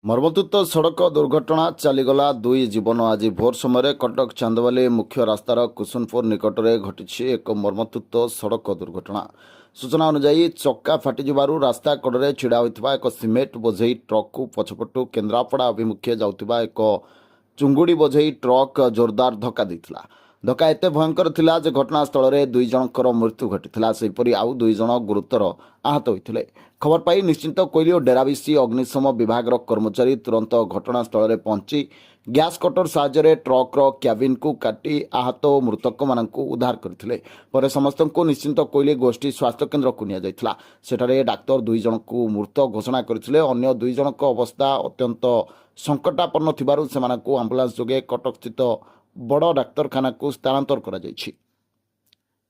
ମର୍ମନ୍ତୁଦ ସଡ଼କ ଦୁର୍ଘଟଣା ଚାଲିଗଲା ଦୁଇ ଜୀବନ। ଆଜି ଭୋର ସମୟରେ କଟକ ଚାନ୍ଦବାଲି ମୁଖ୍ୟ ରାସ୍ତାର କୁସୁନପୁର ନିକଟରେ ଘଟିଛି ଏକ ମର୍ମନ୍ତୁଦ ସଡ଼କ ଦୁର୍ଘଟଣା। ସୂଚନା ଅନୁଯାୟୀ ଚକା ଫାଟିଯିବାରୁ ରାସ୍ତା କଡ଼ରେ ଛିଡ଼ା ହୋଇଥିବା ଏକ ସିମେଣ୍ଟ ବୋଝେଇ ଟ୍ରକ୍କୁ ପଛପଟୁ କେନ୍ଦ୍ରାପଡ଼ା ଅଭିମୁଖେ ଯାଉଥିବା ଏକ ଚୁଙ୍ଗୁଡ଼ି ବୋଝେଇ ଟ୍ରକ୍ ଜୋରଦାର ଧକ୍କା ଦେଇଥିଲା। ଧକ୍କା ଏତେ ଭୟଙ୍କର ଥିଲା ଯେ ଘଟଣାସ୍ଥଳରେ ଦୁଇ ଜଣଙ୍କର ମୃତ୍ୟୁ ଘଟିଥିଲା। ସେହିପରି ଆଉ ଦୁଇ ଜଣ ଗୁରୁତର ଆହତ ହୋଇଥିଲେ। ଖବର ପାଇ ନିଶ୍ଚିନ୍ତ କୋଇଲି ଓ ଡେରାବିସି ଅଗ୍ନିଶମ ବିଭାଗର କର୍ମଚାରୀ ତୁରନ୍ତ ଘଟଣାସ୍ଥଳରେ ପହଞ୍ଚି ଗ୍ୟାସ୍ କଟର ସାହାଯ୍ୟରେ ଟ୍ରକ୍ର କ୍ୟାବିନ୍କୁ କାଟି ଆହତ ଓ ମୃତକମାନଙ୍କୁ ଉଦ୍ଧାର କରିଥିଲେ। ପରେ ସମସ୍ତଙ୍କୁ ନିଶ୍ଚିନ୍ତ କୋଇଲି ଗୋଷ୍ଠୀ ସ୍ୱାସ୍ଥ୍ୟକେନ୍ଦ୍ରକୁ ନିଆଯାଇଥିଲା। ସେଠାରେ ଡାକ୍ତର ଦୁଇ ଜଣଙ୍କୁ ମୃତ ଘୋଷଣା କରିଥିଲେ। ଅନ୍ୟ ଦୁଇ ଜଣଙ୍କ ଅବସ୍ଥା ଅତ୍ୟନ୍ତ ସଙ୍କଟାପନ୍ନ ଥିବାରୁ ସେମାନଙ୍କୁ ଆମ୍ବୁଲାନ୍ସ ଯୋଗେ କଟକସ୍ଥିତ ବଡ଼ ଡାକ୍ତରଖାନାକୁ ସ୍ଥାନାନ୍ତର କରାଯାଇଛି।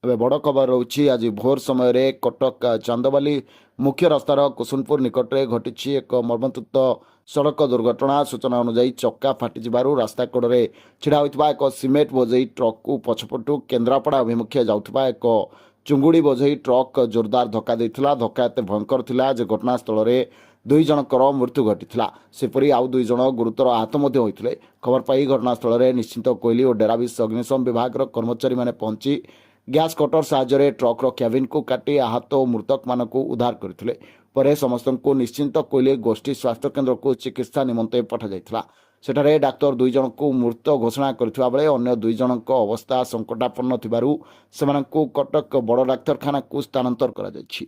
ଏବେ ବଡ଼ ଖବର ରହୁଛି, ଆଜି ଭୋର ସମୟରେ କଟକ ଚାନ୍ଦବାଲି ମୁଖ୍ୟ ରାସ୍ତାର କୁସୁନପୁର ନିକଟରେ ଘଟିଛି ଏକ ମର୍ମନ୍ତୁଦ ସଡ଼କ ଦୁର୍ଘଟଣା। ସୂଚନା ଅନୁଯାୟୀ ଚକା ଫାଟିଯିବାରୁ ରାସ୍ତା କଡ଼ରେ ଛିଡ଼ା ହୋଇଥିବା ଏକ ସିମେଣ୍ଟ ବୋଝେଇ ଟ୍ରକ୍କୁ ପଛପଟୁ କେନ୍ଦ୍ରାପଡ଼ା ଅଭିମୁଖେ ଯାଉଥିବା ଏକ ଚୁଙ୍ଗୁଡ଼ି ବୋଝେଇ ଟ୍ରକ୍ ଜୋରଦାର ଧକ୍କା ଦେଇଥିଲା। ଧକ୍କା ଏତେ ଭୟଙ୍କର ଥିଲା ଯେ ଘଟଣାସ୍ଥଳରେ ଦୁଇ ଜଣଙ୍କର ମୃତ୍ୟୁ ଘଟିଥିଲା। ସେପରି ଆଉ ଦୁଇ ଜଣ ଗୁରୁତର ଆହତ ମଧ୍ୟ ହୋଇଥିଲେ। ଖବର ପାଇ ଘଟଣାସ୍ଥଳରେ ନିଶ୍ଚିନ୍ତ କୋଇଲି ଓ ଡେରାବିସ୍ ଅଗ୍ନିଶମ ବିଭାଗର କର୍ମଚାରୀମାନେ ପହଞ୍ଚି ଗ୍ୟାସ୍ କଟର ସାହାଯ୍ୟରେ ଟ୍ରକ୍ର କ୍ୟାବିନ୍କୁ କାଟି ଆହତ ଓ ମୃତକମାନଙ୍କୁ ଉଦ୍ଧାର କରିଥିଲେ। ପରେ ସମସ୍ତଙ୍କୁ ନିଶ୍ଚିନ୍ତ କୋଇଲି ଗୋଷ୍ଠୀ ସ୍ୱାସ୍ଥ୍ୟକେନ୍ଦ୍ରକୁ ଚିକିତ୍ସା ନିମନ୍ତେ ପଠାଯାଇଥିଲା। ସେଠାରେ ଡାକ୍ତର ଦୁଇ ଜଣଙ୍କୁ ମୃତ ଘୋଷଣା କରିଥିବା ବେଳେ ଅନ୍ୟ ଦୁଇ ଜଣଙ୍କ ଅବସ୍ଥା ସଙ୍କଟାପନ୍ନ ଥିବାରୁ ସେମାନଙ୍କୁ କଟକ ବଡ଼ ଡାକ୍ତରଖାନାକୁ ସ୍ଥାନାନ୍ତର କରାଯାଇଛି।